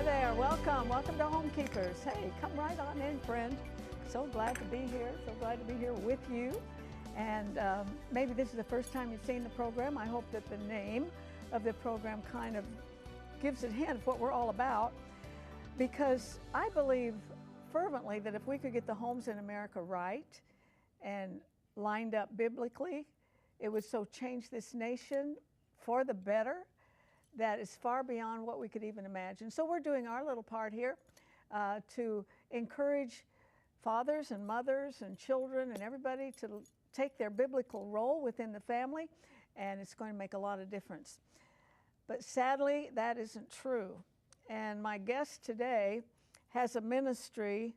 Hi there, welcome to Homekeepers. Hey, come right on in, friend. So glad to be here, so glad to be here with you. And maybe this is the first time you've seen the program. I hope that the name of the program kind of gives a hint of what we're all about, because I believe fervently that if we could get the homes in America right and lined up biblically, it would so change this nation for the better that is far beyond what we could even imagine. So we're doing our little part here to encourage fathers and mothers and children and everybody to take their biblical role within the family, and it's going to make a lot of difference. But sadly, that isn't true. And my guest today has a ministry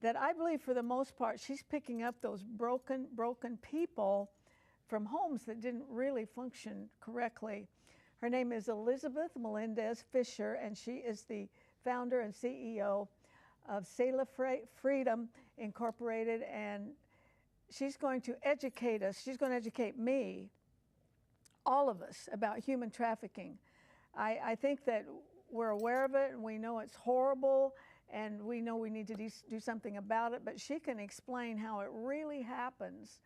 that I believe for the most part, she's picking up those broken people from homes that didn't really function correctly. Her name is Elizabeth Melendez Fisher, and she is the founder and CEO of Selah Freedom Incorporated, and she's going to educate us. She's going to educate me, all of us, about human trafficking. I think that we're aware of it, and we know it's horrible, and we know we need to do something about it, but she can explain how it really happens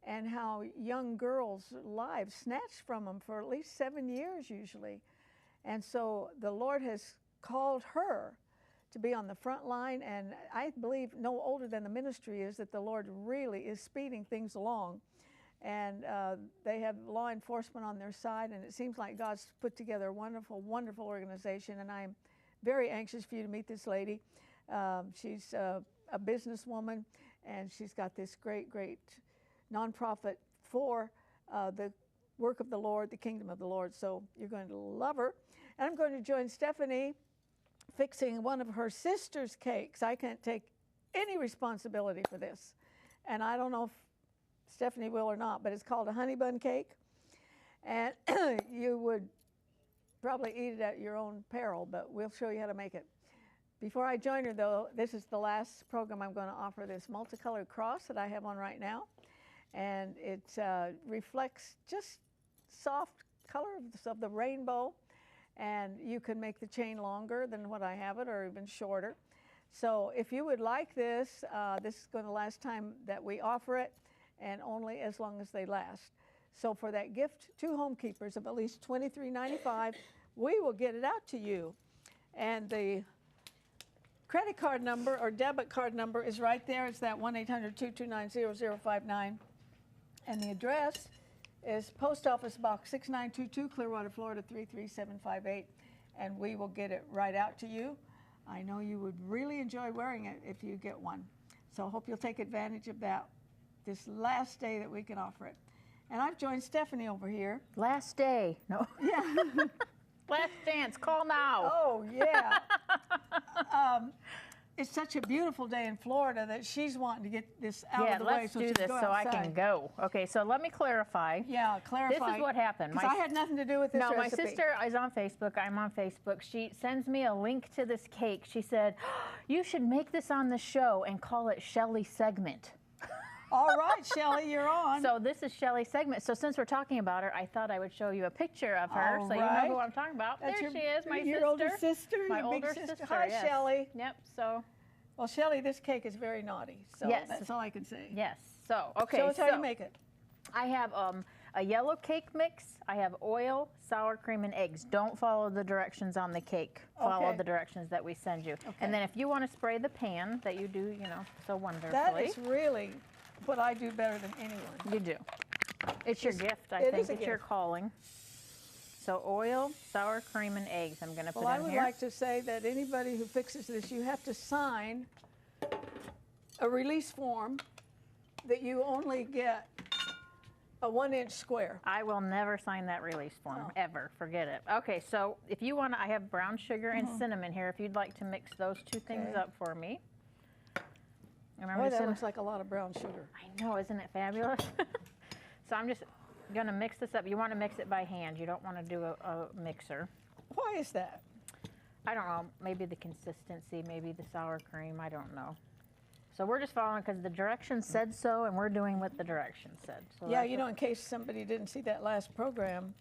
and how young girls' lives snatched from them for at least 7 years usually. And so the Lord has called her to be on the front line, and I believe no older than the ministry is that the Lord really is speeding things along. And they have law enforcement on their side, and it seems like God's put together a wonderful, wonderful organization, and I'm very anxious for you to meet this lady. She's a businesswoman, and she's got this great nonprofit for the work of the Lord, the kingdom of the Lord. So you're going to love her. And I'm going to join Stephanie fixing one of her sister's cakes. I can't take any responsibility for this. And I don't know if Stephanie will or not, but it's called a honey bun cake. And you would probably eat it at your own peril, but we'll show you how to make it. Before I join her, though, this is the last program I'm going to offer, this multicolored cross that I have on right now. And it reflects just soft color of the rainbow, and you can make the chain longer than what I have it, or even shorter. So if you would like this, this is going to last time that we offer it, and only as long as they last. So for that gift to Homekeepers of at least $23.95, we will get it out to you. And the credit card number or debit card number is right there. It's that 1-800-229-0059. And the address is Post Office Box 6922, Clearwater, Florida 33758. And we will get it right out to you. I know you would really enjoy wearing it if you get one. So I hope you'll take advantage of that this last day that we can offer it. And I've joined Stephanie over here. Last day. No. Yeah. Last chance. Call now. Oh, yeah. It's such a beautiful day in Florida that she's wanting to get this out of the way. Let's do this so I can go. Okay, so let me clarify. Yeah, clarify. This is what happened. Because I had nothing to do with this recipe. recipe. My sister is on Facebook. I'm on Facebook. She sends me a link to this cake. She said, you should make this on the show and call it Shelly Segment. All right, Shelly, you're on. So this is Shelly Segment. So since we're talking about her, I thought I would show you a picture of her so you know who I'm talking about. There she is, my sister. Your older sister? My your older big sister. Hi, yes. Shelly. Yep, so. Well, Shelly, this cake is very naughty, so yes. That's all I can say. Yes, so, okay. Show us how you make it. I have a yellow cake mix. I have oil, sour cream, and eggs. Don't follow the directions on the cake. Follow the directions that we send you. Okay. And then if you want to spray the pan that you do, you know, so wonderfully. That is really what I do better than anyone. You do. It's your gift, I think. It's your calling. So oil, sour cream, and eggs I'm going to put in here. Well, I would like to say that anybody who fixes this, you have to sign a release form that you only get a 1-inch square. I will never sign that release form, ever. Forget it. Okay, so if you want to, I have brown sugar and cinnamon here. If you'd like to mix those two things up for me. Boy, that looks like a lot of brown sugar. I know, isn't it fabulous? So I'm just going to mix this up. You want to mix it by hand. You don't want to do a mixer. Why is that? I don't know. Maybe the consistency, maybe the sour cream. I don't know. So we're just following because the directions said so, and we're doing what the directions said. So yeah, you know, in case somebody didn't see that last program,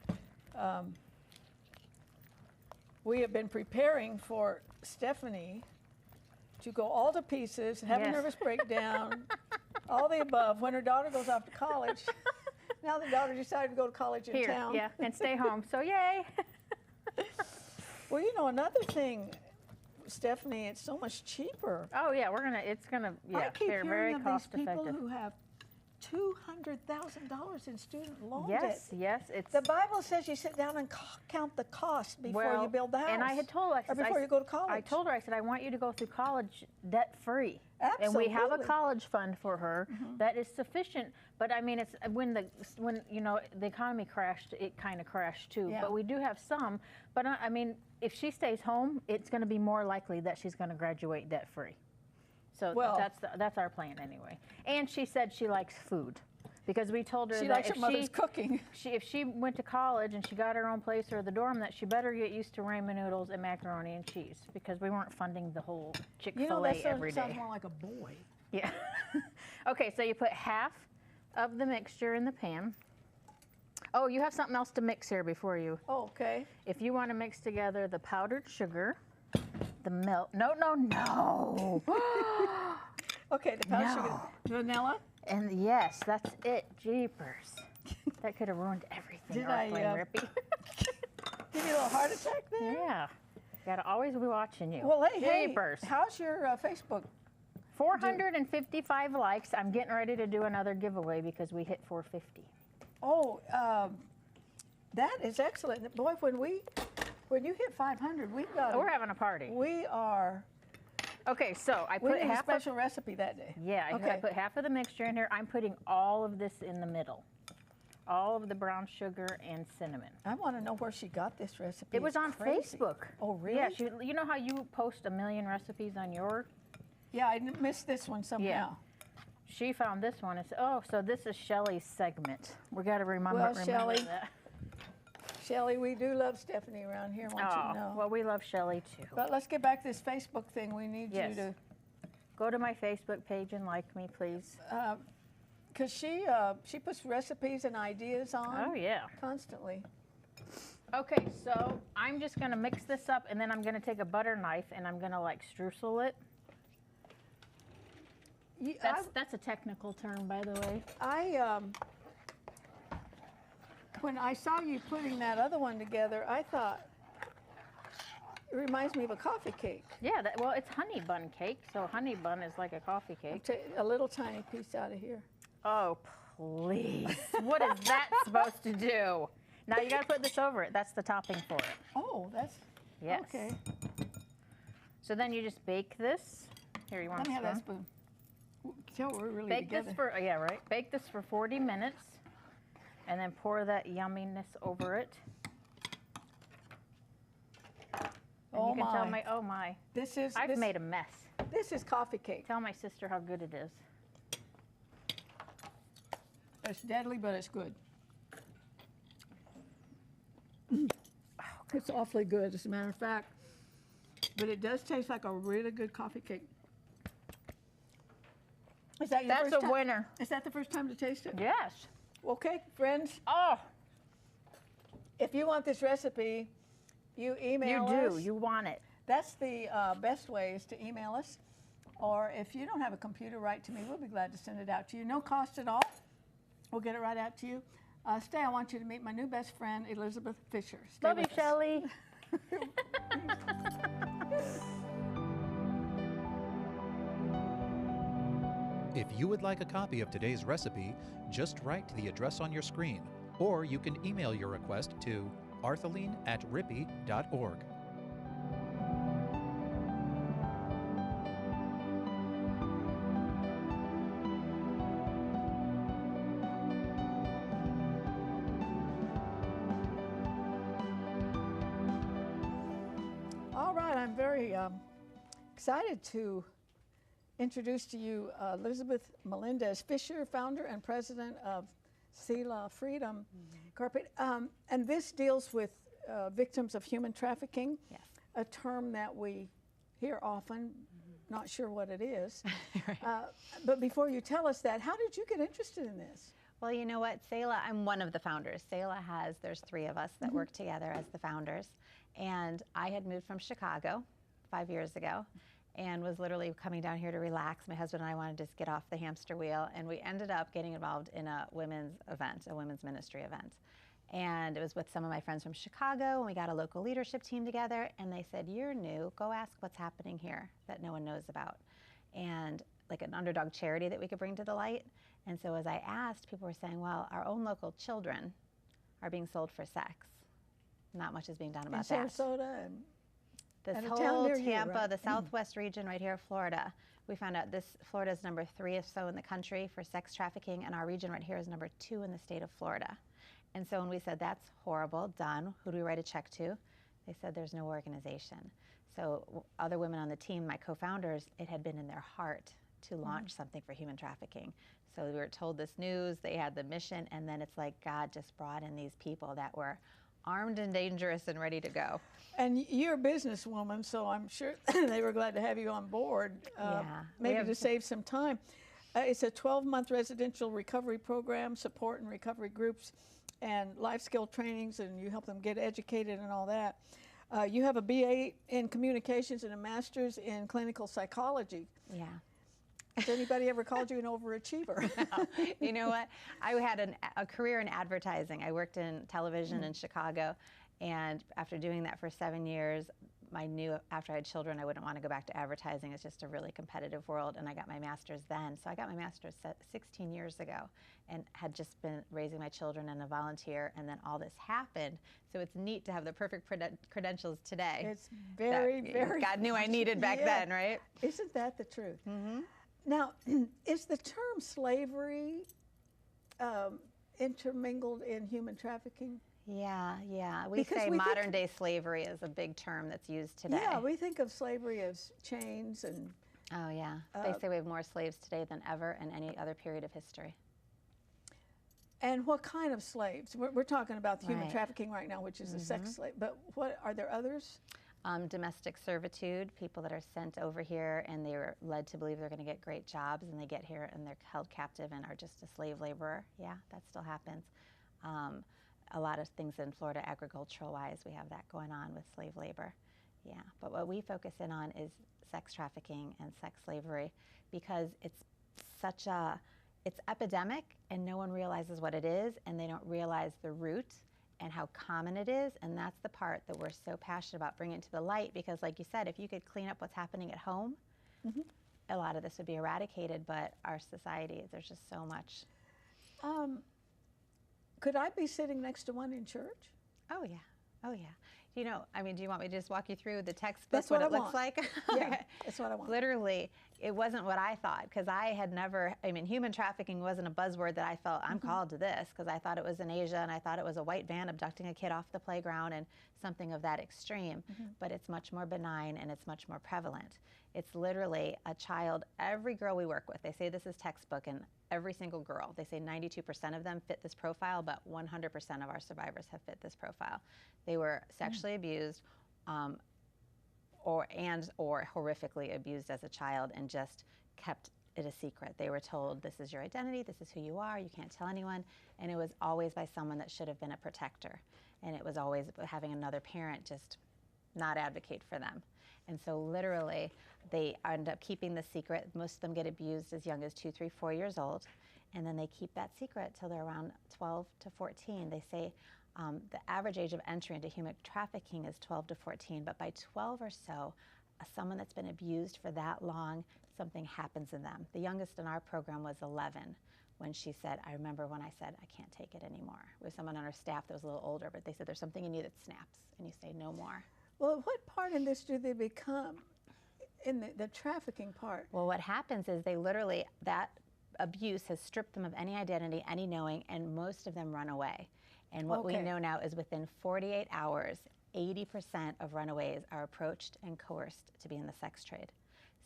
we have been preparing for Stephanie to go all to pieces, have a nervous breakdown, all the above. When her daughter goes off to college, now the daughter decided to go to college in town. Yeah, and stay home. So yay! Well, you know, another thing, Stephanie, it's so much cheaper. Oh yeah, it's gonna I keep they're hearing very of cost these people effective. who have $200,000 in student loan Yes, debt. yes, it's The Bible says you sit down and count the cost before you build the house. And I had told Alexis, or before you go to college. I told her, I said, I want you to go through college debt free. Absolutely. And we have a college fund for her that is sufficient. But I mean, it's when you know the economy crashed, it kind of crashed too. Yeah. But we do have some. But I mean, if she stays home, it's going to be more likely that she's going to graduate debt free. So that's our plan anyway. And she said she likes food. Because we told her she that likes her mother's cooking. if she went to college and she got her own place or the dorm, that she better get used to ramen noodles and macaroni and cheese, because we weren't funding the whole Chick-fil-A every day. Sounds more like a boy. Yeah. Okay, so you put half of the mixture in the pan. Oh, you have something else to mix here before you. Oh, okay. If you want to mix together the powdered sugar, the milk. No, no, no. Okay, the powdered sugar. Vanilla. And yes, that's it. Jeepers. That could have ruined everything. Did Arthelene Rippy? Give you a little heart attack there? Yeah. Gotta always be watching you. Well, hey, Jeepers. How's your Facebook? 455 likes. I'm getting ready to do another giveaway because we hit 450. Oh, that is excellent. Boy, when you hit 500, we've got. We're having a party. We are. Okay, so I We put need a half special recipe that day. Yeah, I put half of the mixture in here. I'm putting all of this in the middle. All of the brown sugar and cinnamon. I want to know where she got this recipe. It was on crazy. Facebook. Oh, really? Yeah, you know how you post 1 million recipes on your? Yeah, I missed this one somehow. Yeah. She found this one and said, oh, so this is Shelly's segment. We got to remember Shelley, that. Shelly, we do love Stephanie around here, want you to know. Well, we love Shelly too. But let's get back to this Facebook thing. We need you to go to my Facebook page and like me, please. Because she puts recipes and ideas on. Oh, yeah. Constantly. Okay, so I'm just going to mix this up, and then I'm going to take a butter knife, and I'm going to, like, streusel it. That's a technical term, by the way. When I saw you putting that other one together, I thought, it reminds me of a coffee cake. Yeah, well, it's honey bun cake, so honey bun is like a coffee cake. I'll take a little tiny piece out of here. Oh, please. What is that supposed to do? Now you got to put this over it. That's the topping for it. Oh, that's... Yes. Okay. So then you just bake this. Here, you want Let me a have that spoon. Tell we're really together. This for, yeah, right. Bake this for 40 minutes, and then pour that yumminess over it. And you can tell my, oh my. I've made a mess. This is coffee cake. Tell my sister how good it is. It's deadly, but it's good. Oh, it's awfully good, as a matter of fact. But it does taste like a really good coffee cake. Is that your first time? That's a winner. Is that the first time to taste it? Yes. Okay, friends. Oh. If you want this recipe, you email us. You do. You want it. That's the best way, is to email us. Or if you don't have a computer, write to me. We'll be glad to send it out to you. No cost at all. We'll get it right out to you. Stay, I want you to meet my new best friend, Elizabeth Fisher. Stay Love you, with us. Shelly. If you would like a copy of today's recipe, just write to the address on your screen, or you can email your request to arthelene@rippy.org. All right, I'm very excited to introduce to you Elizabeth Melendez Fisher, founder and president of Sela Freedom Corporate. And this deals with victims of human trafficking, a term that we hear often, not sure what it is. But before you tell us that, how did you get interested in this? Well, you know what, Selah, I'm one of the founders. Selah there's 3 of us that work together as the founders. And I had moved from Chicago 5 years ago and was literally coming down here to relax. My husband and I wanted to just get off the hamster wheel, and we ended up getting involved in a women's event, a women's ministry event. And it was with some of my friends from Chicago, and we got a local leadership team together, and they said, you're new, go ask what's happening here that no one knows about. And like an underdog charity that we could bring to the light. And so as I asked, people were saying, well, our own local children are being sold for sex. Not much is being done about that. Sarasota and this and a whole town near you, Tampa, right? the southwest region right here, Florida, we found out Florida is number 3 or so in the country for sex trafficking, and our region right here is number 2 in the state of Florida. And so when we said, that's horrible, done, who do we write a check to? They said, there's no organization. So other women on the team, my co-founders, it had been in their heart to launch something for human trafficking. So we were told this news, they had the mission, and then it's like God just brought in these people that were armed and dangerous and ready to go. And you're a businesswoman, so I'm sure they were glad to have you on board, maybe to save some time. It's a 12-month residential recovery program, support and recovery groups, and life skill trainings, and you help them get educated and all that. You have a BA in communications and a master's in clinical psychology. Yeah. Has anybody ever called you an overachiever? No. You know what? I had a career in advertising. I worked in television in Chicago, and after doing that for 7 years, I knew after I had children I wouldn't want to go back to advertising. It's just a really competitive world, and I got my master's then. So I got my master's 16 years ago and had just been raising my children and a volunteer, and then all this happened. So it's neat to have the perfect credentials today. It's very, very God knew I needed back then, right? Isn't that the truth? Mm-hmm. Now, is the term slavery intermingled in human trafficking? Yeah, yeah. We say modern day slavery is a big term that's used today. Yeah, we think of slavery as chains and... Oh, yeah. They say we have more slaves today than ever in any other period of history. And what kind of slaves? We're talking about human trafficking right now, which is a sex slave. But what are there others? Domestic servitude, people that are sent over here and they were led to believe they're going to get great jobs, and they get here and they're held captive and are just a slave laborer. Yeah, that still happens. A lot of things in Florida agricultural-wise, we have that going on with slave labor. Yeah, but what we focus in on is sex trafficking and sex slavery, because it's it's epidemic and no one realizes what it is, and they don't realize the root and how common it is, and that's the part that we're so passionate about bringing it to the light, because like you said, if you could clean up what's happening at home, a lot of this would be eradicated, but our society, there's just so much. Could I be sitting next to one in church? Oh, yeah. Oh, yeah. You know, I mean, do you want me to just walk you through the textbook, That's what it I looks want. like? Yeah, that's what I want. Literally, it wasn't what I thought, because I had never, I mean, human trafficking wasn't a buzzword that I felt I'm called to this, because I thought it was in Asia, and I thought it was a white van abducting a kid off the playground and something of that extreme. But it's much more benign and it's much more prevalent. It's literally a child, every girl we work with, they say this is textbook, and every single girl, they say 92% of them fit this profile, but 100% of our survivors have fit this profile. They were sexually abused, or horrifically abused as a child, and just kept it a secret. They were told, this is your identity, this is who you are, you can't tell anyone, and it was always by someone that should have been a protector, and it was always having another parent just not advocate for them. And so literally, they end up keeping the secret. Most of them get abused as young as 2, 3, 4 years old, and then they keep that secret till they're around 12 to 14. They say the average age of entry into human trafficking is 12 to 14, but by 12 or so, someone that's been abused for that long, something happens in them. The youngest in our program was 11 when she said, I remember when I said, I can't take it anymore. It was someone on our staff that was a little older, but they said, there's something in you that snaps, and you say, no more. Well, what part in this do they become in the trafficking part? Well, what happens is they literally, that abuse has stripped them of any identity, any knowing, and most of them run away. And what we know now is within 48 hours, 80% of runaways are approached and coerced to be in the sex trade.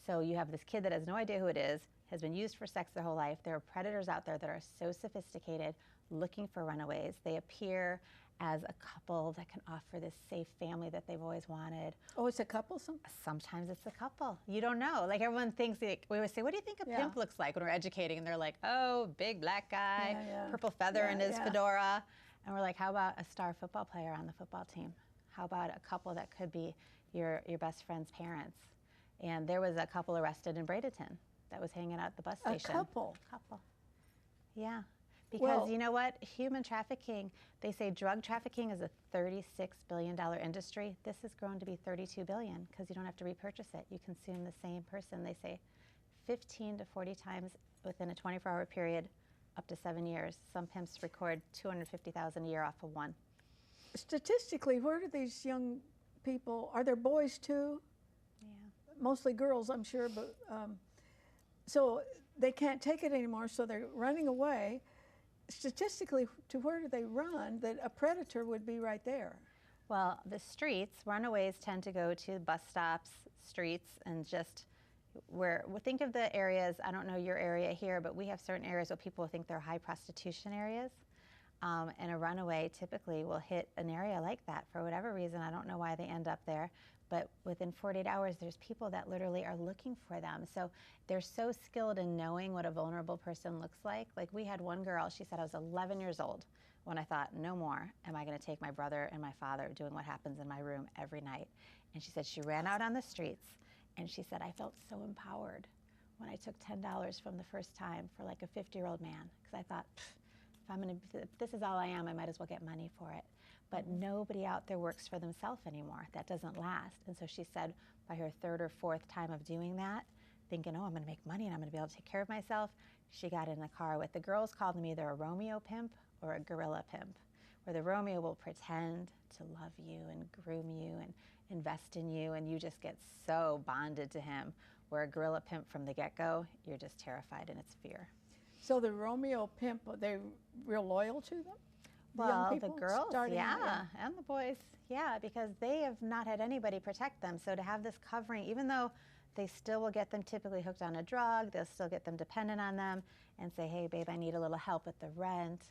So you have this kid that has no idea who it is, has been used for sex their whole life. There are predators out there that are so sophisticated looking for runaways. They appear as a couple that can offer this safe family that they've always wanted. Oh, it's a couple? Sometimes it's a couple. You don't know. Like everyone thinks, like, we always say, what do you think a pimp looks like when we're educating? And they're like, oh, big black guy, purple feather in his fedora. And we're like, how about a star football player on the football team? How about a couple that could be your best friend's parents? And there was a couple arrested in Bradenton that was hanging out at the bus station. A couple? Couple. Yeah. Because you know what? Human trafficking, they say drug trafficking is a $36 billion industry. This has grown to be $32 billion because you don't have to repurchase it. You consume the same person, they say, 15 to 40 times within a 24-hour period, up to 7 years. Some pimps record $250,000 a year off of one. Statistically, where do these young people, are there boys too? Yeah. Mostly girls, I'm sure, but so they can't take it anymore, so they're running away. Statistically, to where do they run that a predator would be right there? Well, the streets, runaways tend to go to bus stops, streets, and just think of the areas, I don't know your area here, but we have certain areas where people think they're high prostitution areas. And a runaway typically will hit an area like that for whatever reason. I don't know why they end up there. But within 48 hours, there's people that literally are looking for them. So they're so skilled in knowing what a vulnerable person looks like. Like we had one girl, she said, I was 11 years old when I thought, no more am I going to take my brother and my father doing what happens in my room every night. And she said she ran out on the streets, and she said, I felt so empowered when I took $10 from the first time for like a 50-year-old man, because I thought, if this is all I am, I might as well get money for it. But nobody out there works for themselves anymore. That doesn't last. And so she said by her third or fourth time of doing that, thinking, oh, I'm going to make money and I'm going to be able to take care of myself, she got in the car with the girls, called them either a Romeo pimp or a gorilla pimp, where the Romeo will pretend to love you and groom you and invest in you, and you just get so bonded to him, where a gorilla pimp from the get-go, you're just terrified and it's fear. So the Romeo pimp, are they real loyal to them? Well, the girls, and the boys, because they have not had anybody protect them. So to have this covering, even though they still will get them typically hooked on a drug, they'll still get them dependent on them and say, hey, babe, I need a little help with the rent,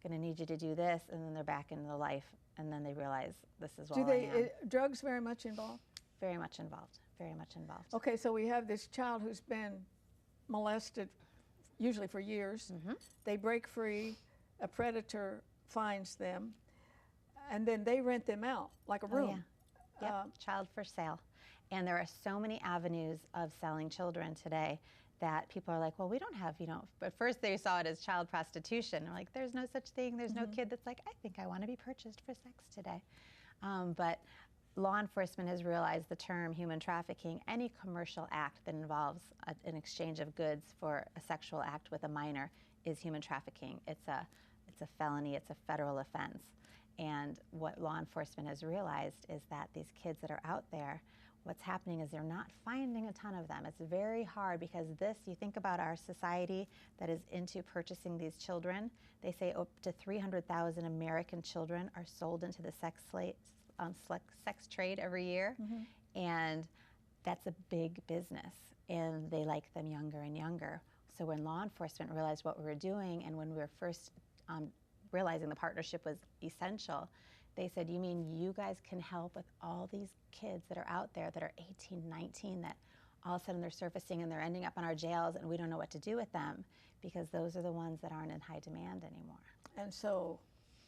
gonna need you to do this, and then they're back into the life, and then they realize this is all I am. Drugs very much involved? Very much involved, very much involved. Okay, so we have this child who's been molested, usually for years. They break free, a predator finds them, and then they rent them out like a room. Child for sale. And there are so many avenues of selling children today that people are like, well, we don't have, but first they saw it as child prostitution. They're like, there's no such thing. There's no kid that's like, I think I want to be purchased for sex today. But law enforcement has realized the term human trafficking, any commercial act that involves an exchange of goods for a sexual act with a minor is human trafficking. It's a felony, it's a federal offense. And what law enforcement has realized is that these kids that are out there, what's happening is they're not finding a ton of them. It's very hard because you think about our society that is into purchasing these children. They say up to 300,000 American children are sold into the sex trade every year. And that's a big business. And they like them younger and younger. So when law enforcement realized what we were doing, and when we were first realizing the partnership was essential, they said, you mean you guys can help with all these kids that are out there that are 18, 19, that all of a sudden they're surfacing and they're ending up in our jails and we don't know what to do with them, because those are the ones that aren't in high demand anymore. And so,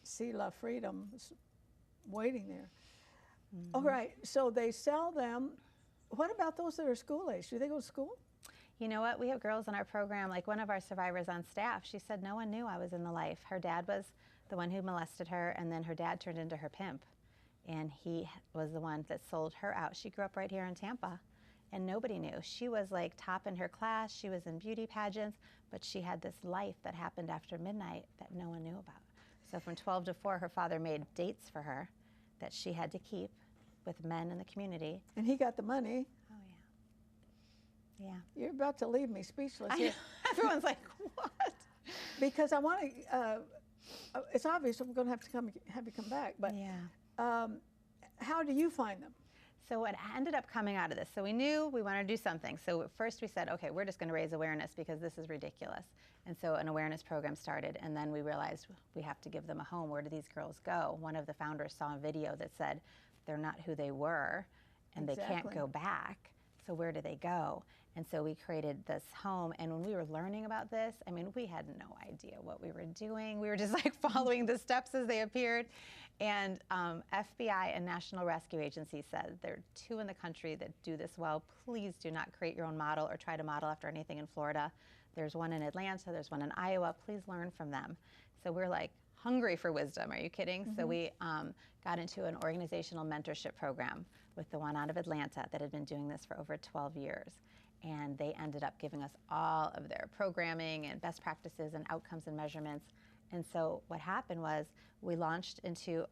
see La Freedom is waiting there. All right, so they sell them. What about those that are school age? Do they go to school? You know what? We have girls in our program, like one of our survivors on staff, she said no one knew I was in the life. Her dad was the one who molested her, and then her dad turned into her pimp. And he was the one that sold her out. She grew up right here in Tampa, and nobody knew. She was like top in her class. She was in beauty pageants, but she had this life that happened after midnight that no one knew about. So from 12 to 4, her father made dates for her that she had to keep with men in the community. And he got the money. Oh, yeah. Yeah. You're about to leave me speechless here. Everyone's like, what? Because I want to, it's obvious I'm going to have to have you come back, but yeah. How do you find them? So what ended up coming out of this, so we knew we wanted to do something. So at first we said, okay, we're just going to raise awareness because this is ridiculous. And so an awareness program started, and then we realized we have to give them a home. Where do these girls go? One of the founders saw a video that said they're not who they were, and they can't go back. So where do they go? And so we created this home, and when we were learning about this, I mean, we had no idea what we were doing. We were just like following the steps as they appeared. And FBI and National Rescue Agency said there are 2 in the country that do this well. Please do not create your own model or try to model after anything in Florida. There's one in Atlanta, there's one in Iowa. Please learn from them. So we're like hungry for wisdom. Are you kidding? So we got into an organizational mentorship program with the one out of Atlanta that had been doing this for over 12 years. And they ended up giving us all of their programming and best practices and outcomes and measurements. And so what happened was we launched into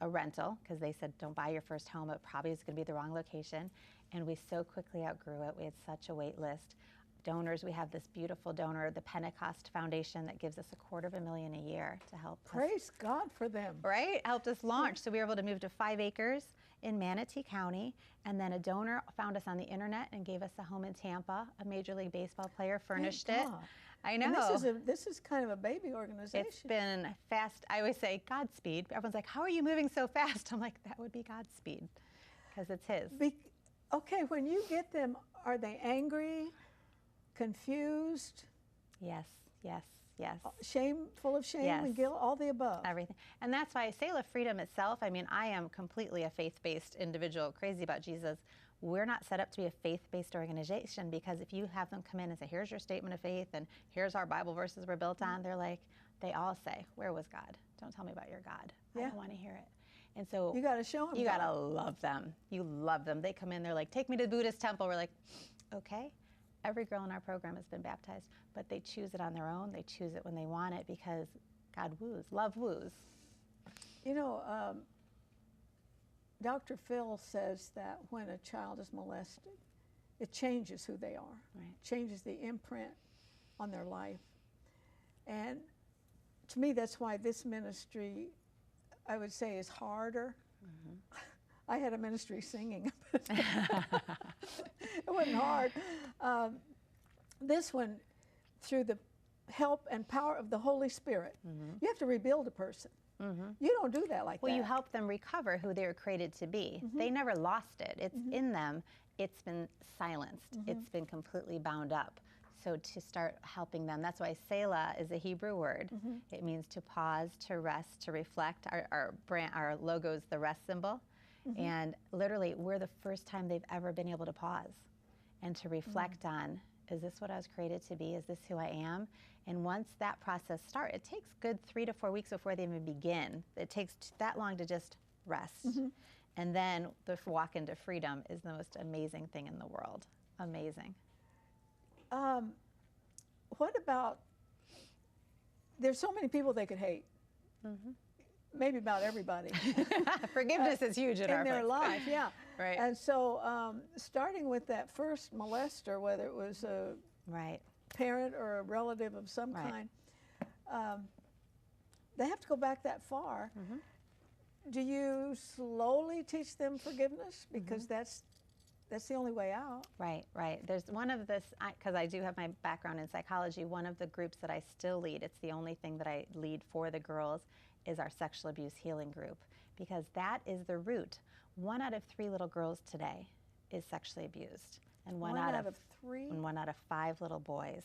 a rental because they said, don't buy your first home. It probably is going to be the wrong location. And we so quickly outgrew it. We had such a wait list. Donors, we have this beautiful donor, the Pentecost Foundation, that gives us $250,000 a year to help Praise God for them. Right? Helped us launch. So we were able to move to 5 acres in Manatee County. And then a donor found us on the internet and gave us a home in Tampa. A Major League Baseball player furnished it. I know. And this is kind of a baby organization. It's been fast. I always say Godspeed. Everyone's like, how are you moving so fast? I'm like, that would be Godspeed because it's his. Okay, when you get them, are they angry, confused? Yes, yes, yes. Full of shame and guilt, all the above. Everything. And that's why Selah Freedom itself, I mean, I am completely a faith-based individual, crazy about Jesus. We're not set up to be a faith-based organization because if you have them come in and say, here's your statement of faith and here's our Bible verses we're built on, they're like, they all say, where was God? Don't tell me about your God. I don't want to hear it. And so you got to show them. You got to love them. You love them. They come in, they're like, take me to the Buddhist temple. We're like, okay. Every girl in our program has been baptized, but they choose it on their own. They choose it when they want it because God woos. Love woos. You know, Dr. Phil says that when a child is molested, it changes who they are. Right. Changes the imprint on their life. And to me, that's why this ministry, I would say, is harder. I had a ministry singing. It wasn't hard. This one, through the help and power of the Holy Spirit, you have to rebuild a person. You don't do that like that. Well, you help them recover who they were created to be. They never lost it. It's in them. It's been silenced. It's been completely bound up. So to start helping them, that's why Selah is a Hebrew word. It means to pause, to rest, to reflect. Our logo is the rest symbol. And literally, we're the first time they've ever been able to pause and to reflect on, is this what I was created to be? Is this who I am? And once that process starts, it takes good 3 to 4 weeks before they even begin. It takes that long to just rest. And then the walk into freedom is the most amazing thing in the world. Amazing. What about, there's so many people they could hate. Maybe about everybody. Forgiveness is huge in our their life, yeah. Right. And so starting with that first molester, whether it was a parent or a relative of some kind, they have to go back that far. Do you slowly teach them forgiveness? Because that's the only way out. Right, right. There's one of this, because I do have my background in psychology, one of the groups that I still lead, it's the only thing that I lead for the girls, is our sexual abuse healing group, because that is the root. 1 out of 3 little girls today is sexually abused, and one out of 3, and 1 out of 5 little boys.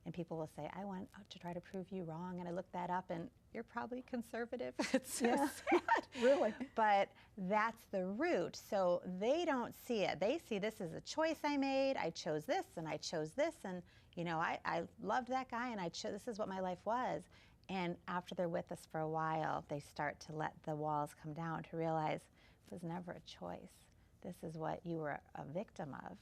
And people will say, I want to try to prove you wrong, and I look that up, and you're probably conservative. It's so sad. Really. But that's the root. So they don't see it. They see this as a choice I made. I chose this, and I chose this, and you know, I loved that guy, and this is what my life was. And after they're with us for a while, they start to let the walls come down to realize it was never a choice. This is what you were a victim of,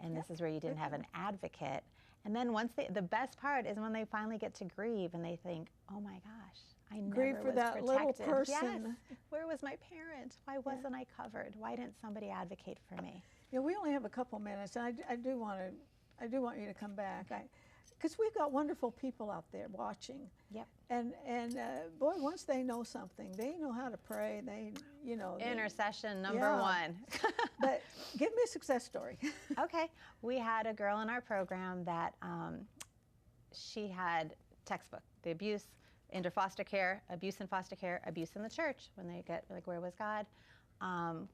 and this is where you didn't have an advocate. And then once the best part is when they finally get to grieve and they think, oh my gosh, I never grieve for was that protected. little person. Yes. Where was my parent? Why wasn't I covered? Why didn't somebody advocate for me? Yeah, we only have a couple minutes, and I do want you to come back. because we've got wonderful people out there watching. Yep. And boy, once they know something, they know how to pray. They, you know. Intercession number one. But give me a success story. Okay. We had a girl in our program that she had textbook, the abuse into foster care, abuse in foster care, abuse in the church, when they get, like, where was God?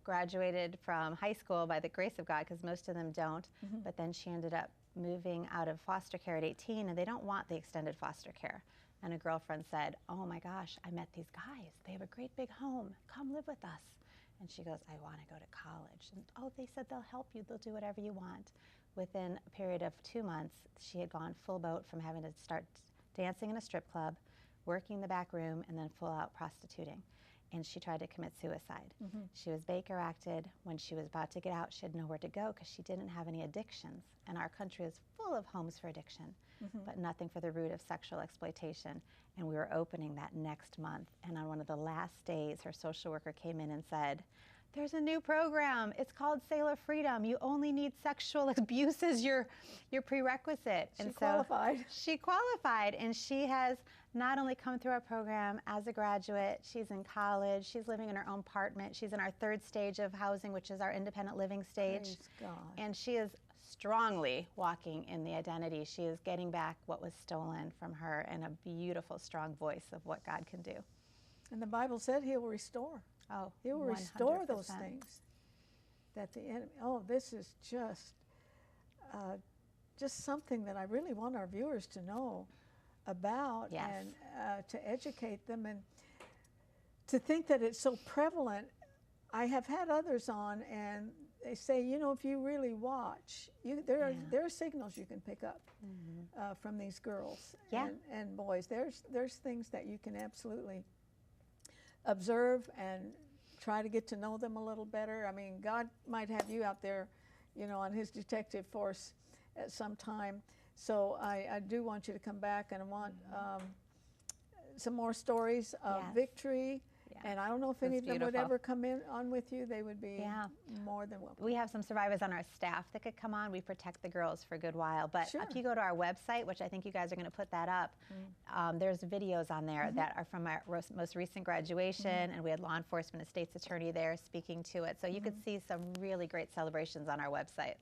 Graduated from high school by the grace of God, because most of them don't. But then she ended up moving out of foster care at 18, and they don't want the extended foster care. And a girlfriend said, oh my gosh, I met these guys. They have a great big home. Come live with us. And she goes, I want to go to college. And oh, they said they'll help you. They'll do whatever you want. Within a period of 2 months, she had gone full boat from having to start dancing in a strip club, working the back room, and then full out prostituting. And she tried to commit suicide. She was Baker acted. When she was about to get out, she had nowhere to go because she didn't have any addictions. And our country is full of homes for addiction, but nothing for the root of sexual exploitation. And we were opening that next month. And on one of the last days, her social worker came in and said, there's a new program. It's called Sailor Freedom. You only need sexual abuse as your prerequisite. She qualified. She qualified, and she has not only come through our program as a graduate, she's in college, she's living in her own apartment, she's in our 3rd stage of housing, which is our independent living stage. Praise God. And she is strongly walking in the identity. She is getting back what was stolen from her in a beautiful, strong voice of what God can do. And the Bible said He will restore. Oh, He will 100%. restore those things that the enemy. Oh, this is just something that I really want our viewers to know about, Yes. and to educate them, and to think that it's so prevalent. I have had others on, and they say, you know, if you really watch, there are signals you can pick up from these girls and boys. There's things that you can absolutely observe and try to get to know them a little better. I mean, God might have you out there, you know, on His detective force at some time. So I do want you to come back, and I want some more stories of victory. And I don't know if any of them would ever come in on with you. They would be more than welcome. We have some survivors on our staff that could come on. We protect the girls for a good while. But if you go to our website, which I think you guys are going to put that up, there's videos on there that are from our most recent graduation, and we had law enforcement and state's attorney there speaking to it. So you could see some really great celebrations on our website.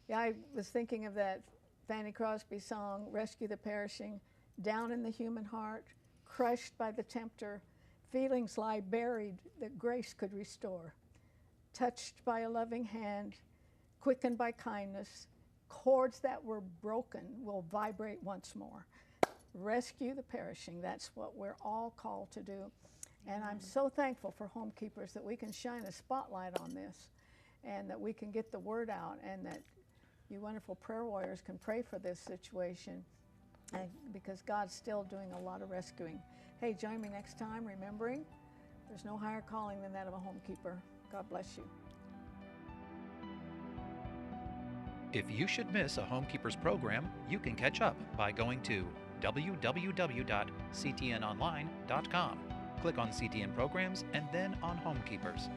Yeah, I was thinking of that Fanny Crosby song, Rescue the Perishing, down in the human heart, crushed by the tempter, feelings lie buried that grace could restore. Touched by a loving hand, quickened by kindness, cords that were broken will vibrate once more. Rescue the perishing, that's what we're all called to do. And I'm so thankful for Homekeepers that we can shine a spotlight on this, and that we can get the word out, and that you wonderful prayer warriors can pray for this situation, because God's still doing a lot of rescuing. Hey, join me next time, remembering there's no higher calling than that of a homekeeper. God bless you. If you should miss a Homekeepers program, you can catch up by going to www.ctnonline.com. Click on CTN Programs and then on Homekeepers.